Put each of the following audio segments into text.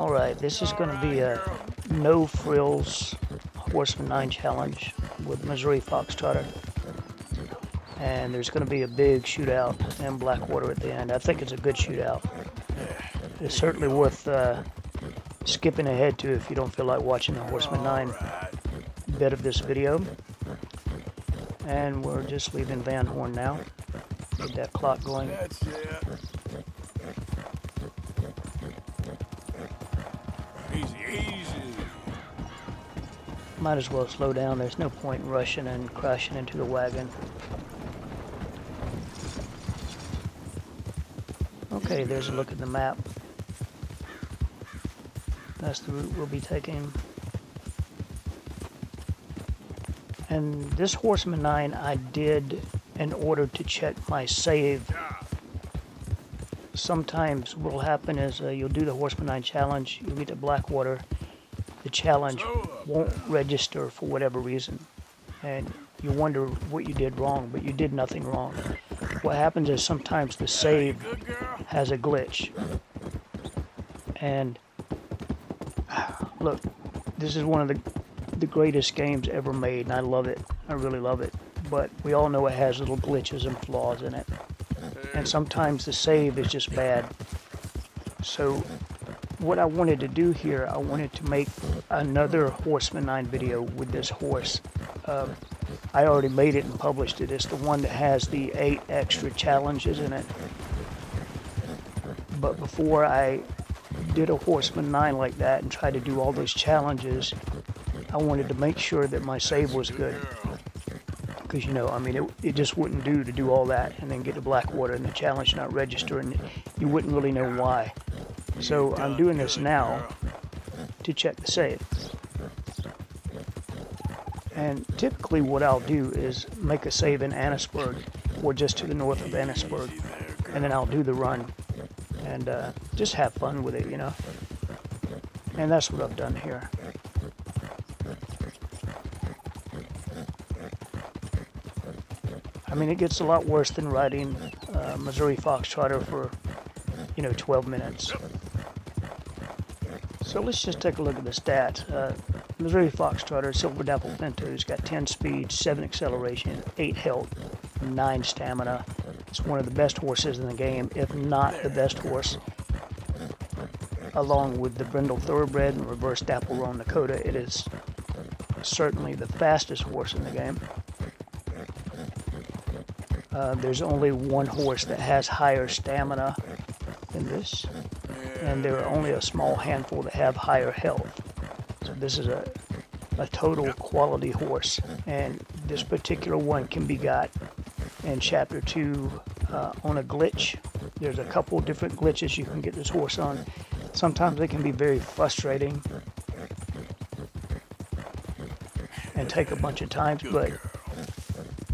Alright, this is going to be a no frills Horseman 9 challenge with Missouri Foxtrotter. And there's going to be a big shootout in Blackwater at the end. I think it's a good shootout. It's certainly worth skipping ahead to if you don't feel like watching the Horseman 9 bit of this video. And we're just leaving Van Horn now. Get that clock going. That's it. Easy, easy. Might as well slow down. There's no point in rushing and crashing into the wagon. Okay, there's a look at the map. That's the route we'll be taking. And this Horseman 9 I did in order to check my save. Sometimes what will happen is you'll do the Horseman 9 challenge, you'll get to Blackwater, the challenge won't register for whatever reason. And you wonder what you did wrong, but you did nothing wrong. What happens is sometimes the save has a glitch. And look, this is one of the greatest games ever made, and I love it. I really love it. But we all know it has little glitches and flaws in it. And sometimes the save is just bad. So what I wanted to do here, I wanted to make another Horseman 9 video with this horse. I already made it and published it. It's the one that has the 8 extra challenges in it. But before I did a Horseman 9 like that and tried to do all those challenges, I wanted to make sure that my save was good. Because, you know, I mean, it just wouldn't do to do all that and then get to Blackwater and the challenge not register, and you wouldn't really know why. So I'm doing this now to check the save. And typically what I'll do is make a save in Annisburg or just to the north of Annisburg, and then I'll do the run and just have fun with it, you know. And that's what I've done here. I mean, it gets a lot worse than riding Missouri Foxtrotter for, 12 minutes. So let's just take a look at the stats. Missouri Foxtrotter, Silver Dapple Pinto, has got 10 speed, 7 acceleration, 8 health, 9 stamina. It's one of the best horses in the game, if not the best horse. Along with the Brindle Thoroughbred and Reverse Dapple Roan Dakota, it is certainly the fastest horse in the game. There's only one horse that has higher stamina than this, and there are only a small handful that have higher health. So this is a total quality horse, and this particular one can be got in Chapter 2 on a glitch. There's a couple different glitches you can get this horse on. Sometimes they can be very frustrating and take a bunch of times, but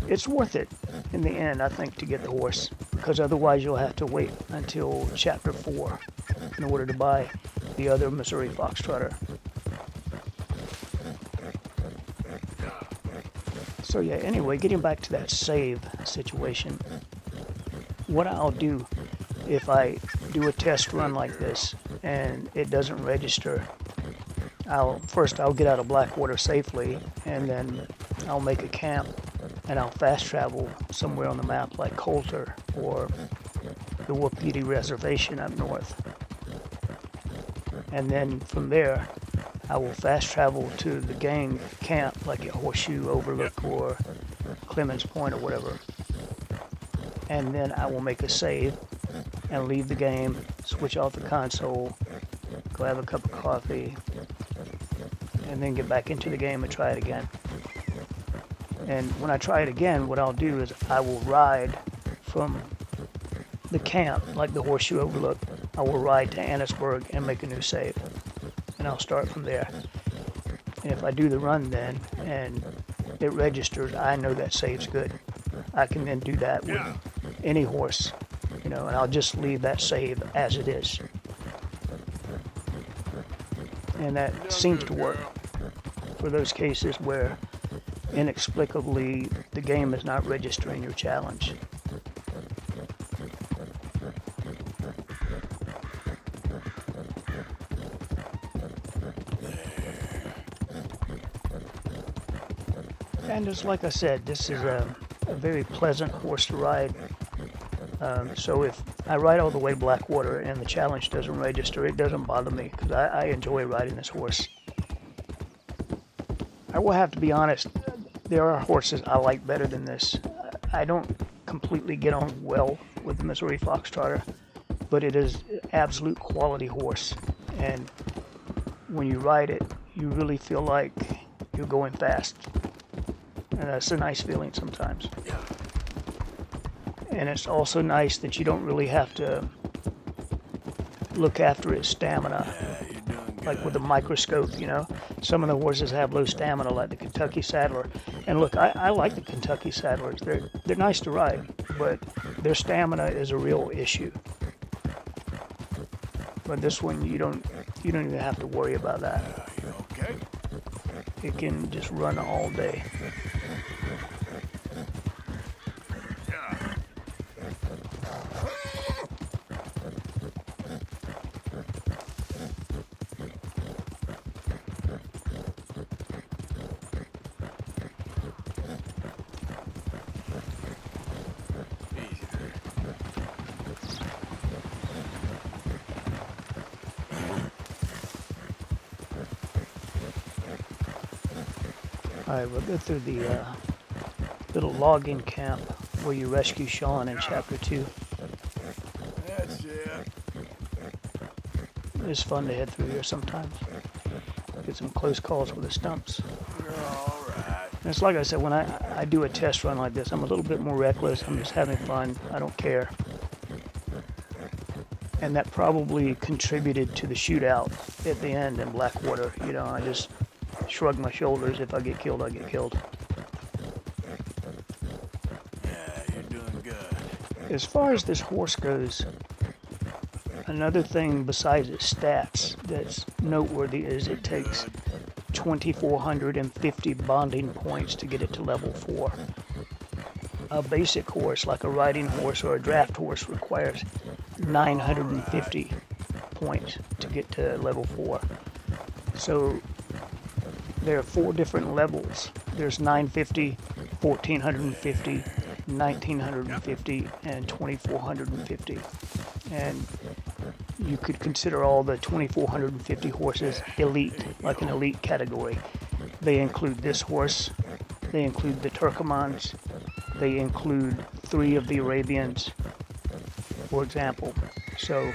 it's worth it in the end, I think, to get the horse, because otherwise you'll have to wait until Chapter 4 in order to buy the other Missouri Foxtrotter. So yeah, anyway, getting back to that save situation, what I'll do if I do a test run like this and it doesn't register, I'll get out of Blackwater safely, and then I'll make a camp and I'll fast travel somewhere on the map like Coulter or the Wapiti Reservation up north. And then from there, I will fast travel to the gang camp like at Horseshoe Overlook or Clemens Point or whatever. And then I will make a save and leave the game, switch off the console, go have a cup of coffee, and then get back into the game and try it again. And when I try it again, what I'll do is I will ride from the camp, like the Horseshoe Overlook. I will ride to Annisburg and make a new save. And I'll start from there. And if I do the run then, and it registers, I know that save's good. I can then do that with any horse, and I'll just leave that save as it is. And that seems to work for those cases where inexplicably the game is not registering your challenge. And just like I said, this is a very pleasant horse to ride. So if I ride all the way to Blackwater and the challenge doesn't register, it doesn't bother me because I enjoy riding this horse. I will have to be honest, there are horses I like better than this. I don't completely get on well with the Missouri Foxtrotter, but it is an absolute quality horse. And when you ride it, you really feel like you're going fast. And that's a nice feeling sometimes. And it's also nice that you don't really have to look after its stamina, like with a microscope, you know. Some of the horses have low stamina, like the Kentucky Saddler. And look, I like the Kentucky Saddlers. They're nice to ride, but their stamina is a real issue. But this one, you don't even have to worry about that. Okay. It can just run all day. Alright, we'll go through the little logging camp where you rescue Sean in Chapter 2. That's it. It's fun to head through here sometimes. Get some close calls with the stumps. You're all right. And it's like I said, when I do a test run like this, I'm a little bit more reckless. I'm just having fun. I don't care. And that probably contributed to the shootout at the end in Blackwater. You know, I just shrug my shoulders. If I get killed, I get killed. Yeah, you're doing good. As far as this horse goes, another thing besides its stats that's noteworthy is it takes 2,450 bonding points to get it to level 4. A basic horse, like a riding horse or a draft horse, requires 950 points to get to level 4. So there are 4 different levels. There's 950, 1,450, 1,950, and 2,450. And you could consider all the 2,450 horses elite, like an elite category. They include this horse, they include the Turkomans, they include 3 of the Arabians, for example. So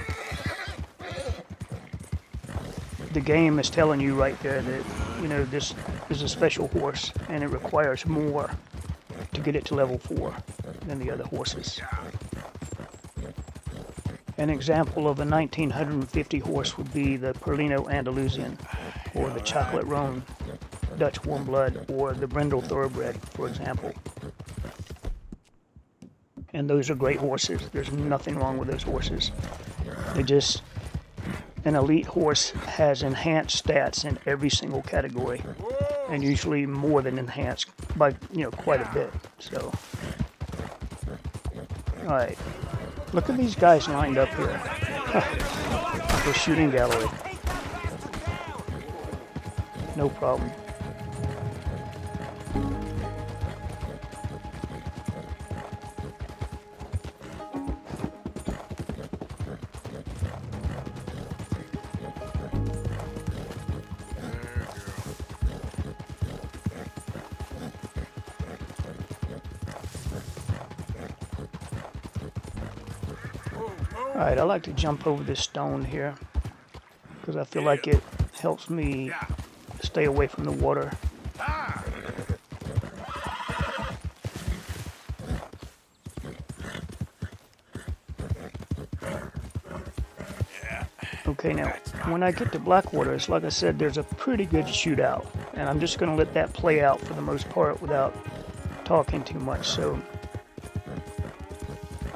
the game is telling you right there that, you know, this is a special horse and it requires more to get it to level 4 than the other horses. An example of a 1,950 horse would be the Perlino Andalusian, or the Chocolate Roan Dutch Warm Blood, or the Brindle Thoroughbred, for example. And those are great horses. There's nothing wrong with those horses. They just, an elite horse has enhanced stats in every single category, and usually more than enhanced by, you know, quite a bit. So, all right. Look at these guys lined up here. The shooting gallery. No problem. Alright, I like to jump over this stone here because I feel like it helps me stay away from the water. Okay, now when I get to Blackwater, it's like I said, there's a pretty good shootout, and I'm just going to let that play out for the most part without talking too much. So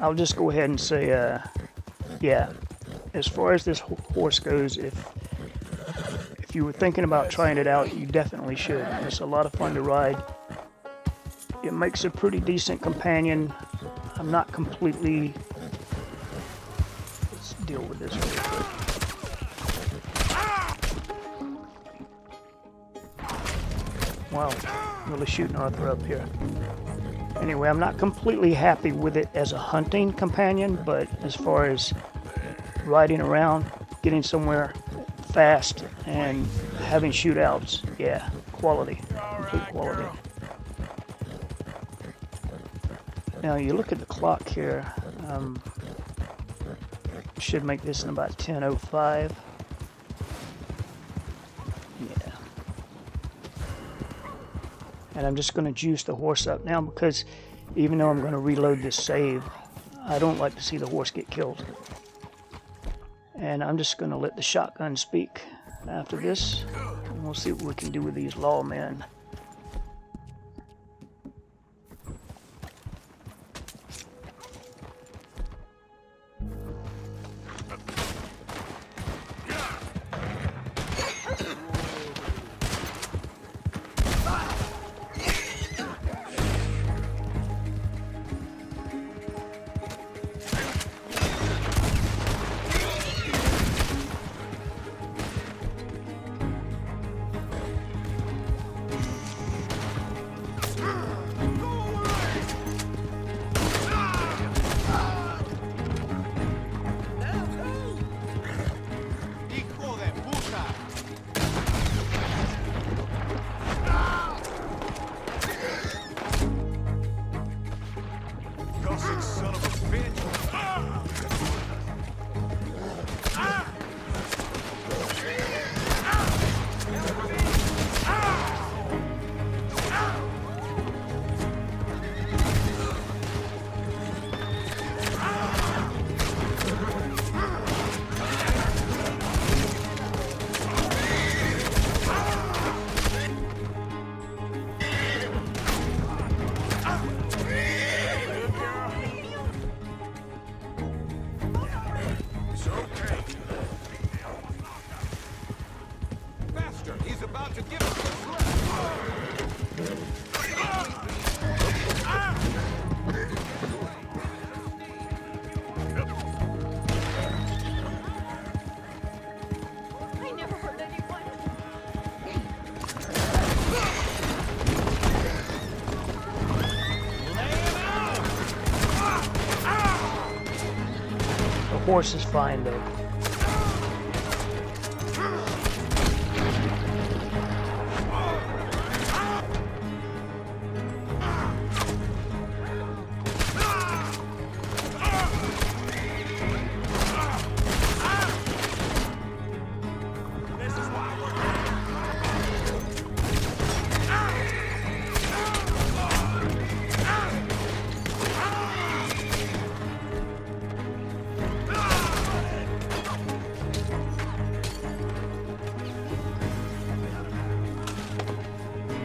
I'll just go ahead and say, yeah, as far as this horse goes, if you were thinking about trying it out, you definitely should. It's a lot of fun to ride. It makes a pretty decent companion. I'm not completely... Let's deal with this real quick. Wow, really shooting Arthur up here. Anyway, I'm not completely happy with it as a hunting companion, but as far as riding around, getting somewhere fast, and having shootouts, yeah, quality, complete quality. Now you look at the clock here. Should make this in about 10:05. Yeah. And I'm just going to juice the horse up now because even though I'm going to reload this save, I don't like to see the horse get killed. And I'm just going to let the shotgun speak after this. And we'll see what we can do with these lawmen. The horse is fine though.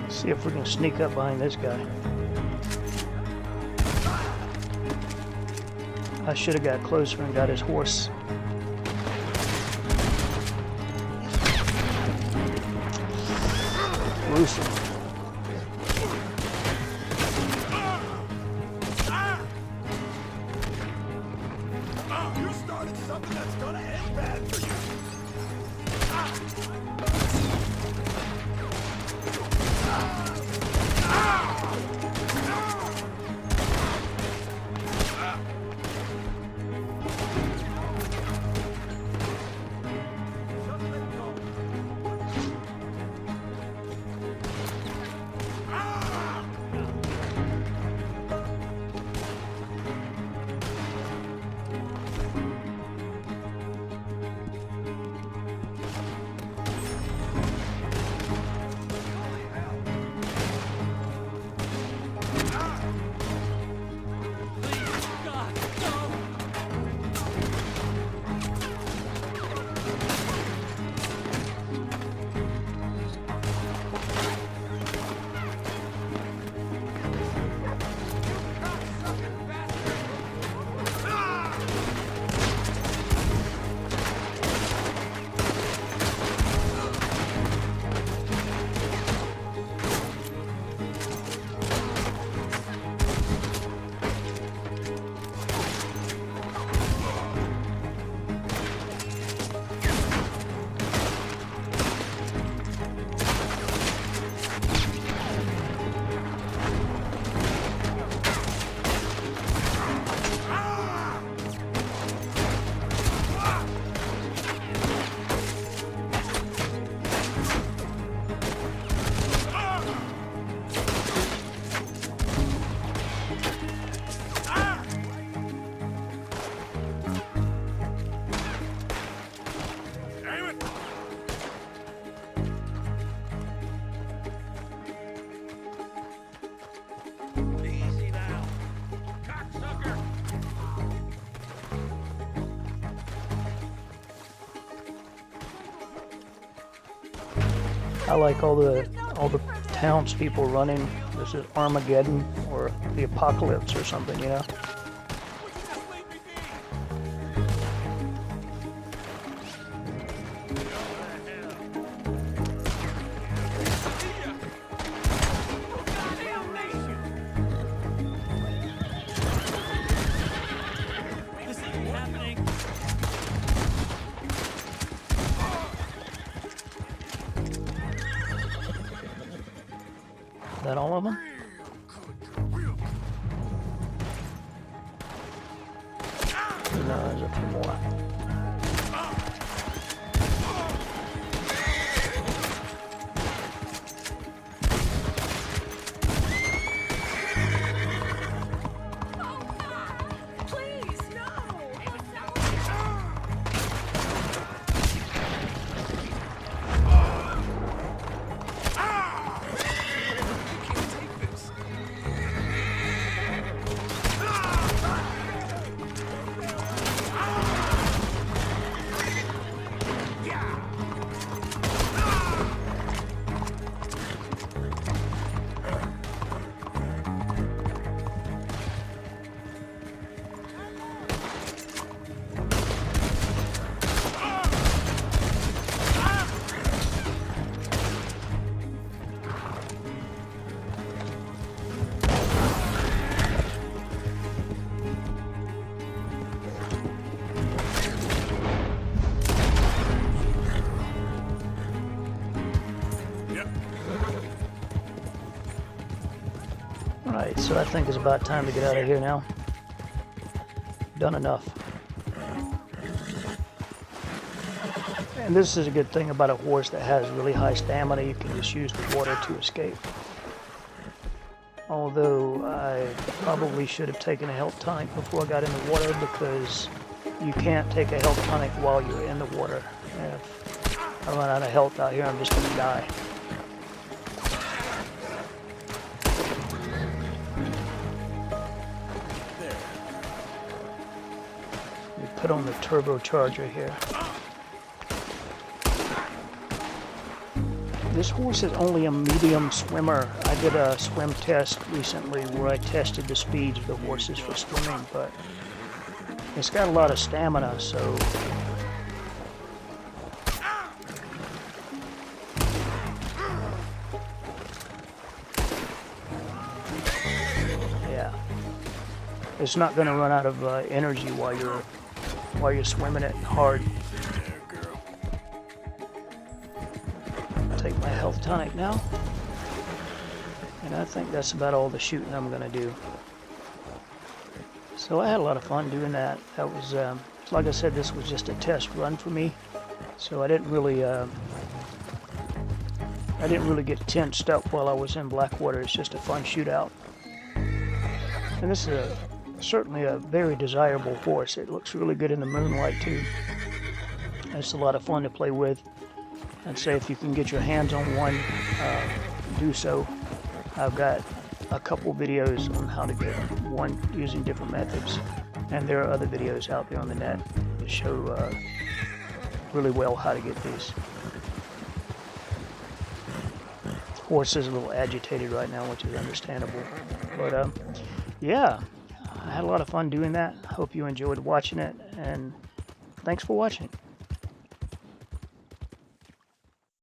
See if we can sneak up behind this guy. I should have got closer and got his horse. Loose him. You started something that's gonna end bad for you. I like all the townspeople running. This is Armageddon or the apocalypse or something, you know. Is that all of them? No, there's a few more. Alright, so I think it's about time to get out of here now. Done enough. And this is a good thing about a horse that has really high stamina. You can just use the water to escape. Although I probably should have taken a health tonic before I got in the water, because you can't take a health tonic while you're in the water. And if I run out of health out here, I'm just going to die. Put on the turbocharger here. This horse is only a medium swimmer. I did a swim test recently where I tested the speeds of the horses for swimming, but it's got a lot of stamina, so yeah, it's not going to run out of energy while you're swimming it hard. Take my health tonic now, and I think that's about all the shooting I'm going to do. So I had a lot of fun doing that. That was, like I said, this was just a test run for me, so I didn't really get tensed up while I was in Blackwater. It's just a fun shootout, and this is certainly a very desirable horse. It looks really good in the moonlight too. It's a lot of fun to play with. I'd say if you can get your hands on one, do so. I've got a couple videos on how to get one using different methods, and there are other videos out there on the net that show really well how to get these. Horse is a little agitated right now, which is understandable, but yeah, I had a lot of fun doing that. Hope you enjoyed watching it, and thanks for watching.